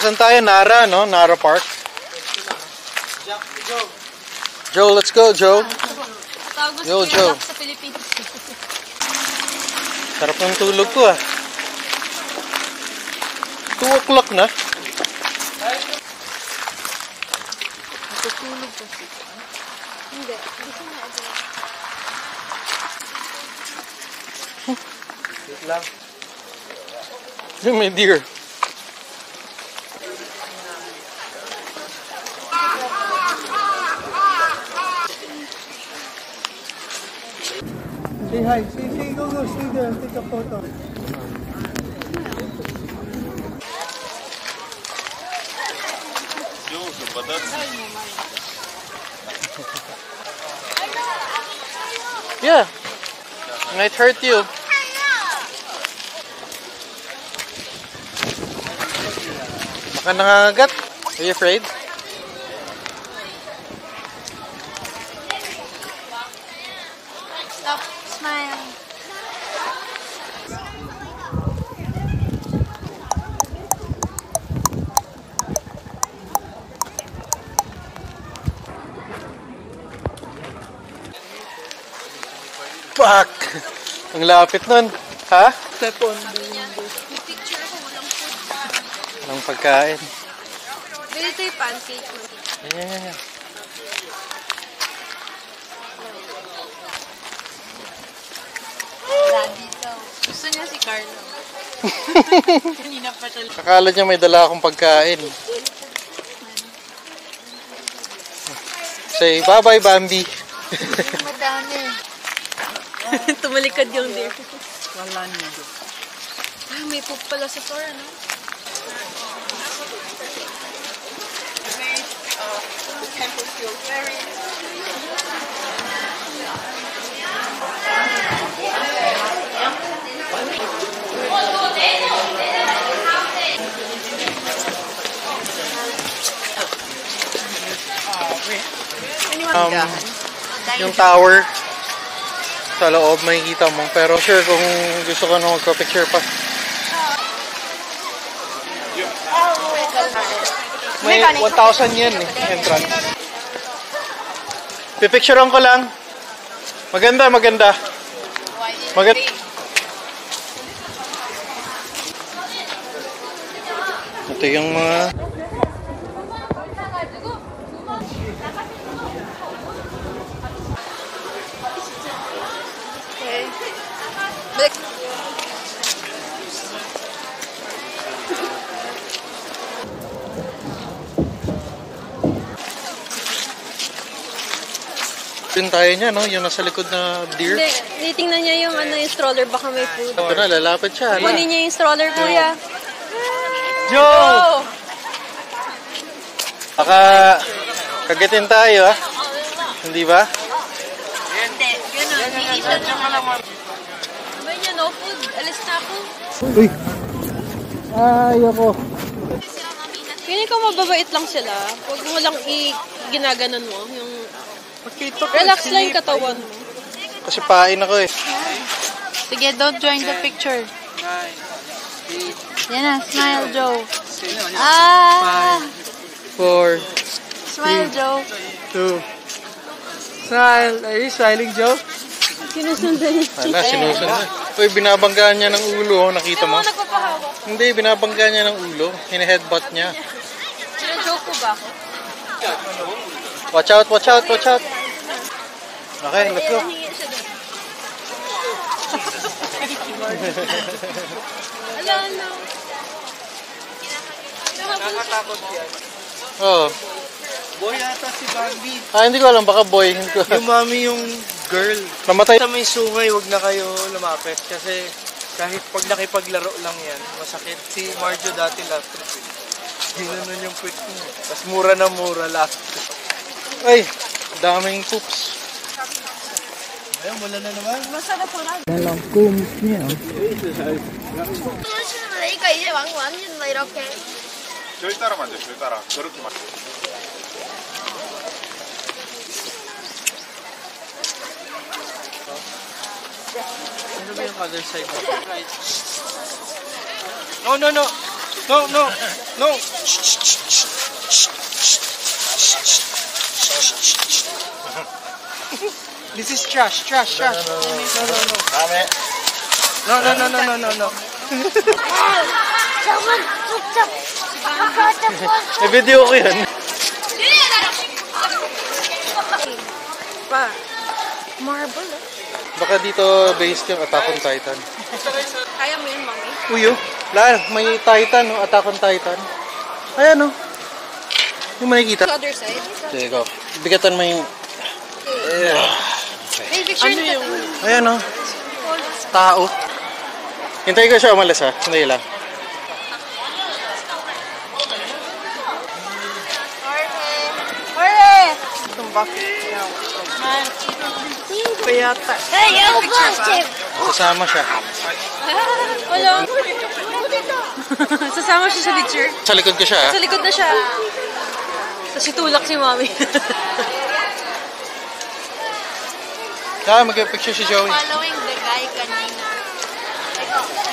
Saan tayo? Nara, no? Nara Park. Joe, let's go, Joe. Yo, Joe. Sa Pilipinas. Sarap ng tulog ko, ah. 2 o'clock na. Natutulog kasi. Hindi. Gusto na ito. Wait lang. Yung may deer. Say hi. Say go, stay there and take a photo. Yeah. Might hurt you. Baka nangangagat. Are you afraid? Stop. Smile. Fuck! Ang lapit nun. Ha? Step on. Yung picture ko, walang food. Walang pagkain. Ganito yung pancake. Yeah. Daddy daw. Gusto niya si Carlo. Kanina pa talaga. Akala niya may dala akong pagkain. Say, bye-bye, Bambi. Madami. Tumalikad yung deer. Wala niyo. Ah, may poop pala sa floor, ano? Yung tower sa loob makikita mo, pero sure kung gusto ko na magpa-picture pa. May 1,000 yen eh, entrance. Pipicturean ko lang. Maganda. Ito yung mga Balik. Yun tayo niya, no? Yung nasa likod na deer. Hindi, titingnan niya yung yung stroller, baka may food. Ito na, lalapit siya. Kunin niya yung stroller, kuya. Joe! Baka kagitin tayo, ah. Hindi ba? Hindi, gano'n. Hindi siya Sabay niya, no food. Alis na ako. Uy! Ayoko. Feeling ko mababait lang sila. Huwag mo lang ginaganon mo. Yung relax lang yung katawan mo. Kasi pain ako eh. Sige, don't join the picture. Yan na, smile, Joe. 4, Smile, Joe. 2. Smile. Are you smiling, Joe? Sinusundan niya. Wala, sinusunod. Uy, binabanggaan niya ng ulo, oh. Nakita mo? Nagpapahawak. Hindi, binabanggaan niya ng ulo. Hina-headbutt niya. Sino-joke ko ba ako? Watch out. Okay, let's go. Ala. Nakatakot yan. Oo. Boy yata si Bambi. Hindi ko alam, baka boy. Yung mami yung girl. Namatay. Sa may sungay, wag na kayo lumapit. Kasi kahit pag nakipaglaro lang yan, masakit. Si Marjo dati last trip. Ginanon yung quick mo. Tapos mura na mura last trip. Ay, daming poops. Ayun, wala na naman. Masarap po na. Dalang kumis niya. Malika, 왕 나 이렇게. 저희 따라만 돼, 저희 따라. 저렇게만. Ano ba yung other side mo? No. No, no, no. This is trash. No. No. May video ko yan. Pa. Marble, eh. Baka dito based yung Attack on Titan. Kaya mo yun, mami? Uyo, may Titan, no? Attack on Titan. Ayan, no? Yung makikita. The other side. Sige ko. Bigatan mo yung... May picture Ano yung... Ayan, no? Tao. Hintay ko siya umalis, ha? Hindi lang. Jorge! Tumba. Payata. Hey, yo, positive! Sasama siya. Wala. Sasama siya sa picture. Sa likod ko siya, ha? Sa likod na siya. Tapos itulak si mami. Kaya mag-picture si Joey. Following the guy kanina.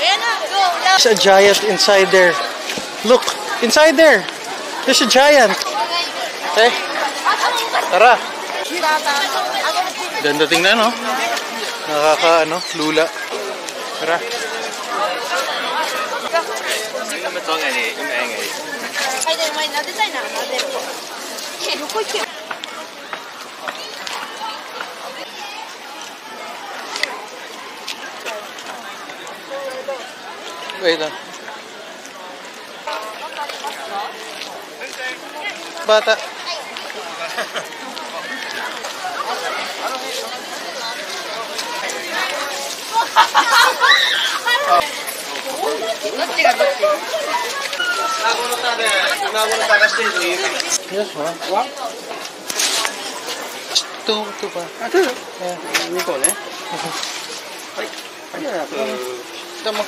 Ayan na, go! There's a giant inside there. Look, inside there. There's a giant. Okay? Tara. Ganda tingnan, no? Lula. Tara. Wait lang. Bata. Yes, ma. What? Ito pa. Ito? Ini ko, eh? Ito mo.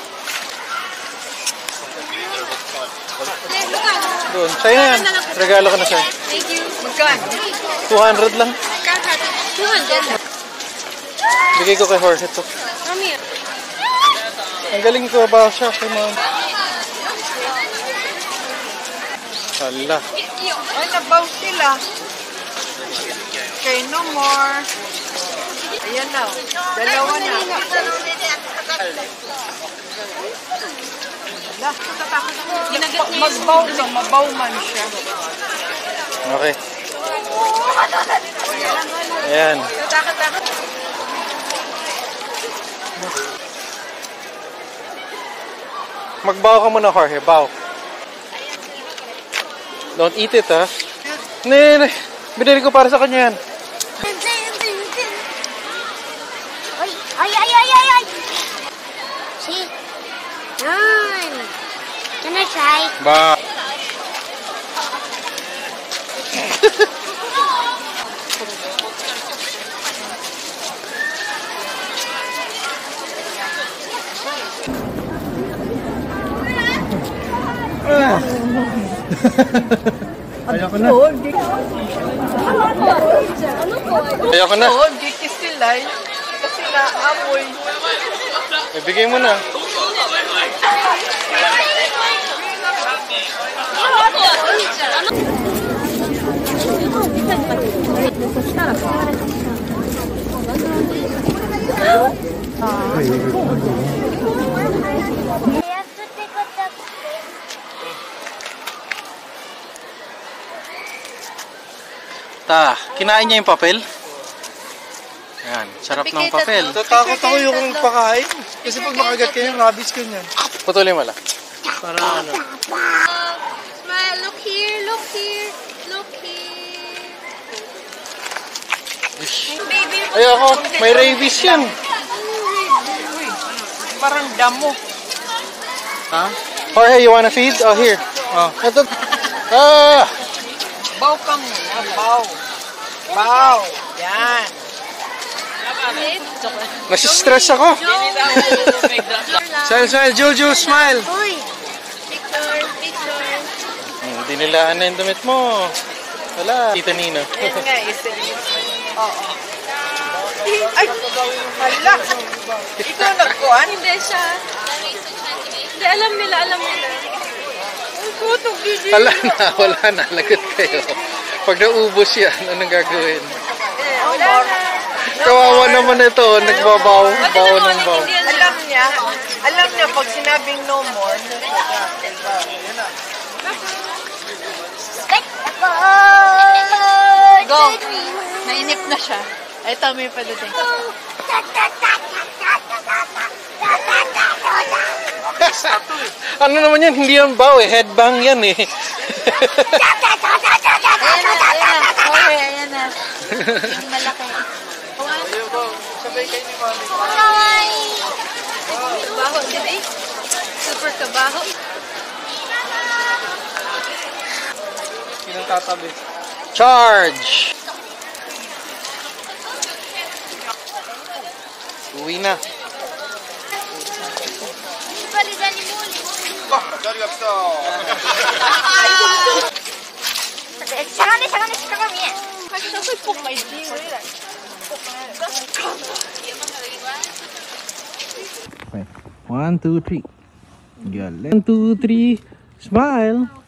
Doon. Sa'yo na yan. Regalo ko na sa'yo. Thank you. Magkano? 200 lang. 200. Bigay ko kay Jorge ito. Mami. Ang galing ko ba siya kay ma'am? Hala. Ay, nabaw sila. Okay, no more. Ayan na. Dalawa na. Magbaw lang. Mabaw man siya. Okay. Ayan. Magbaw ka muna, Jorge. Bow. Don't eat it, ha? Nee. Binili ko para sa kanya yan. Ay! See? Done. Can I try? Ba. Ayoko na. Ayoko na. Oo, gikis sila. Kasi naamoy. Ibigay mo na. Kinain niya yung papel? Yan, sarap ng papel. Tatakot ako yung pakain. Kasi pag makagat kayo, rabies ka niyan. Putulin mo lang. Para ano? Smile, look here, look here, look here. Baby, Ayoko, may rabies yan. Parang damo. Ha? Jorge, you wanna feed? Oh, here. Oh. Ito. Ah! Baw ka muna, baw. Baw. Yan. Nasistress ako. Smile, Jojo, smile. Uy! Picture, picture. Hindi nila na yung damit mo. Wala. Tita Nina. Yan nga, isa. Oo. Ay! Hala! Ikaw nagkuhan? Hindi siya. Hindi, alam nila, alam nila. Tutog, Gigi. Wala na. Lagot kayo. Pag naubos yan, anong gagawin? Kawawa naman ito. Nagbabaw ng baw. Alam niya, pag sinabing no more, Go. Nainip na siya. Ay, tama yung padating. Ano naman yan? Hindi yan baw eh. Headbang yan eh. Ayan na. Yung malaki. sabay kayo ni Mami. Kabaho, di ba? Super kabaho. Sinong tatabi? Charge! Uwi na. Dariが来た。 1, 2, 3. 1, 2, 3. Smile.